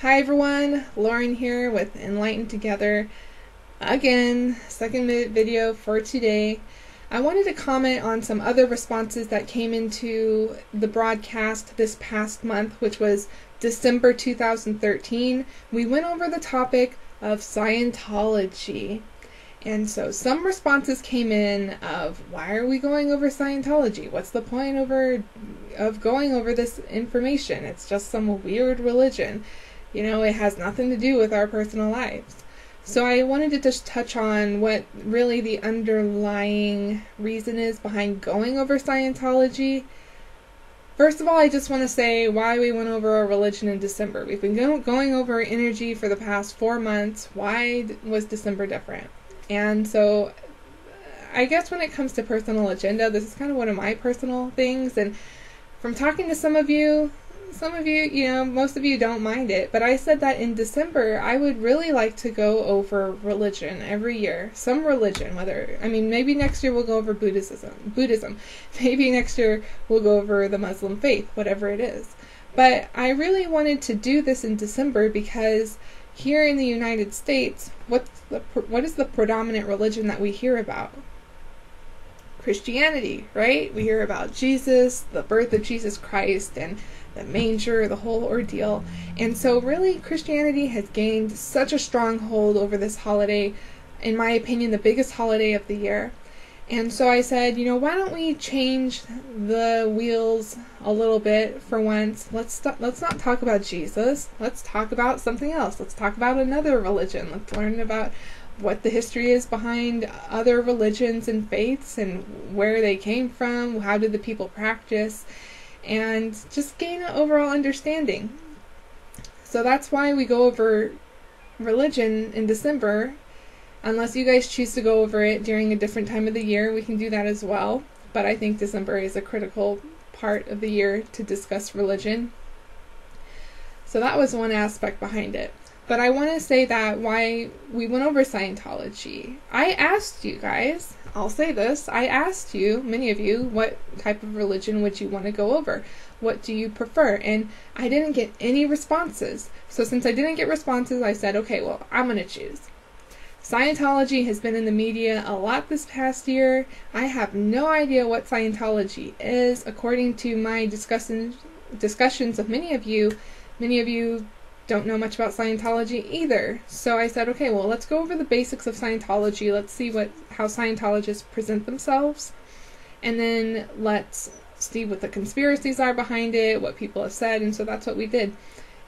Hi everyone, Lauren here with Enlighten together. Again, second video for today. I wanted to comment on some other responses that came into the broadcast this past month, which was December 2013. We went over the topic of Scientology. And so some responses came in of, why are we going over Scientology? What's the point of going over this information? It's just some weird religion. You know, it has nothing to do with our personal lives. So I wanted to just touch on what really the underlying reason is behind going over Scientology. First of all, I just want to say why we went over our religion in December. We've been going over energy for the past 4 months. Why was December different? And so I guess when it comes to personal agenda, this is kind of one of my personal things. And from talking to some of you, you know, most of you don't mind it, but I said that in December I would really like to go over religion every year. Some religion, maybe next year we'll go over Buddhism. Maybe next year we'll go over the Muslim faith, whatever it is. But I really wanted to do this in December because here in the United States, what is the predominant religion that we hear about? Christianity, right? We hear about Jesus, the birth of Jesus Christ, and the manger, the whole ordeal. And so really Christianity has gained such a strong hold over this holiday, in my opinion, the biggest holiday of the year. And so I said, you know, why don't we change the wheels a little bit for once? Let's not talk about Jesus. Let's talk about something else. Let's talk about another religion. Let's learn about what the history is behind other religions and faiths and where they came from, how did the people practice, and just gain an overall understanding. So that's why we go over religion in December. Unless you guys choose to go over it during a different time of the year, we can do that as well. But I think December is a critical part of the year to discuss religion. So that was one aspect behind it. But I want to say that why we went over Scientology. I asked you guys, I'll say this, I asked you, many of you, what type of religion would you want to go over? What do you prefer? And I didn't get any responses. So since I didn't get responses, I said, okay, well, I'm going to choose. Scientology has been in the media a lot this past year. I have no idea what Scientology is. According to my discussions of many of you don't know much about Scientology either. So I said, okay, well, let's go over the basics of Scientology. Let's see how Scientologists present themselves. And then let's see what the conspiracies are behind it, what people have said. And so that's what we did.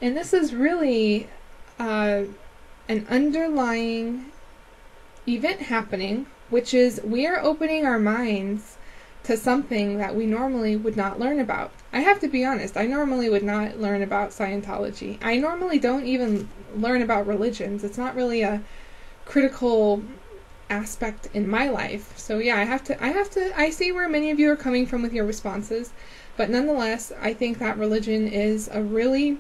And this is really an underlying event happening, which is we are opening our minds to something that we normally would not learn about. I have to be honest, I normally would not learn about Scientology. I normally don't even learn about religions. It's not really a critical aspect in my life. So yeah, I see where many of you are coming from with your responses, but nonetheless, I think that religion is a really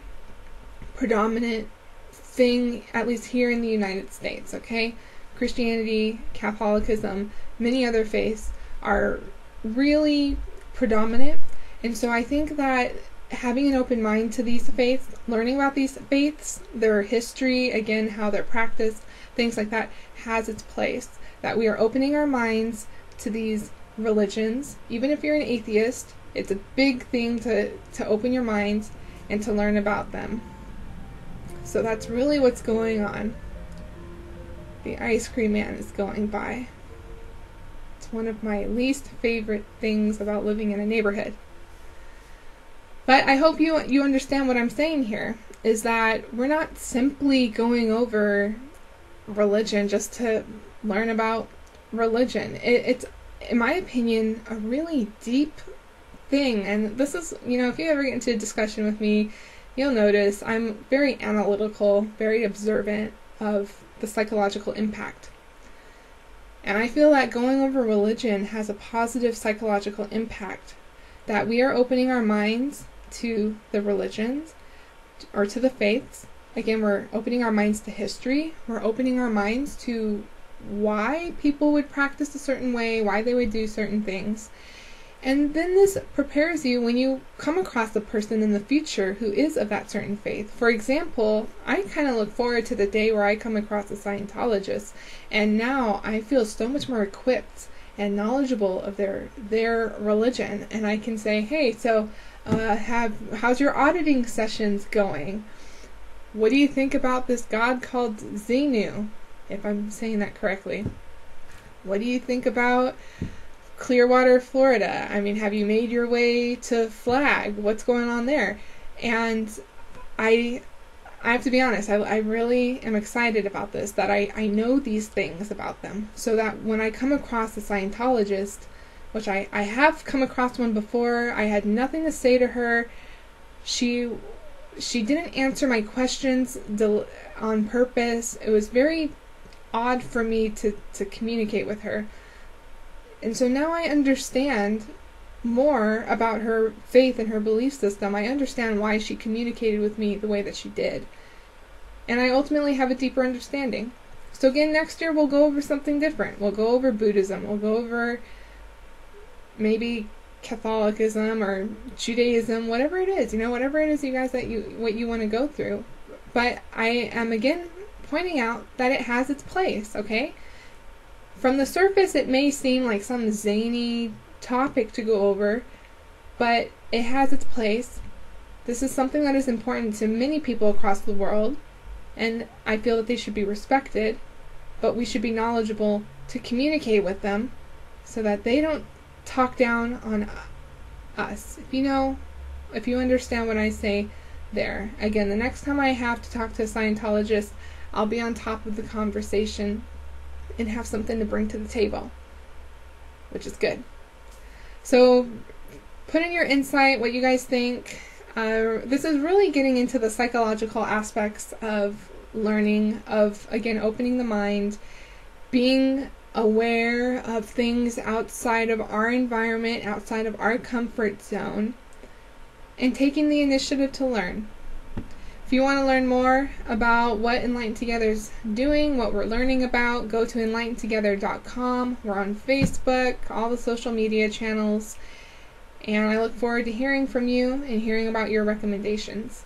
predominant thing, at least here in the United States, okay? Christianity, Catholicism, many other faiths are really predominant. And so I think that having an open mind to these faiths, learning about these faiths, their history, again, how they're practiced, things like that, has its place. That we are opening our minds to these religions. Even if you're an atheist, it's a big thing to open your minds and to learn about them. So that's really what's going on. The ice cream man is going by. It's one of my least favorite things about living in a neighborhood. But I hope you understand what I'm saying here, is that we're not simply going over religion just to learn about religion. It's, in my opinion, a really deep thing. And this is, you know, if you ever get into a discussion with me, you'll notice I'm very analytical, very observant of the psychological impact. And I feel that going over religion has a positive psychological impact, that we are opening our minds to the religions or to the faiths. Again, we're opening our minds to history. We're opening our minds to why people would practice a certain way, why they would do certain things. And then this prepares you when you come across a person in the future who is of that certain faith. For example, I kind of look forward to the day where I come across a Scientologist, and now I feel so much more equipped and knowledgeable of their religion, and I can say, hey, so how's your auditing sessions going? What do you think about this god called Xenu, if I'm saying that correctly? What do you think about Clearwater, Florida? I mean, have you made your way to Flag? What's going on there? And I have to be honest, I really am excited about this, that I know these things about them, so that when I come across a Scientologist, which I have come across one before, I had nothing to say to her. She didn't answer my questions on purpose. It was very odd for me to communicate with her. And so now I understand more about her faith and her belief system. I understand why she communicated with me the way that she did. And I ultimately have a deeper understanding. So again, next year we'll go over something different. We'll go over Buddhism. We'll go over maybe Catholicism or Judaism, whatever it is. Whatever it is, you guys, what you want to go through. But I am again pointing out that it has its place, okay? From the surface, it may seem like some zany topic to go over, but it has its place. This is something that is important to many people across the world, and I feel that they should be respected, but we should be knowledgeable to communicate with them so that they don't talk down on us. If you understand what I say there. Again, the next time I have to talk to a Scientologist, I'll be on top of the conversation and have something to bring to the table, which is good. So put in your insight, what you guys think. This is really getting into the psychological aspects of learning, of, again, opening the mind, being aware of things outside of our environment, outside of our comfort zone, and taking the initiative to learn. If you want to learn more about what Enlighten Together is doing, what we're learning about, go to enlightentogether.com. We're on Facebook, all the social media channels, and I look forward to hearing from you and hearing about your recommendations.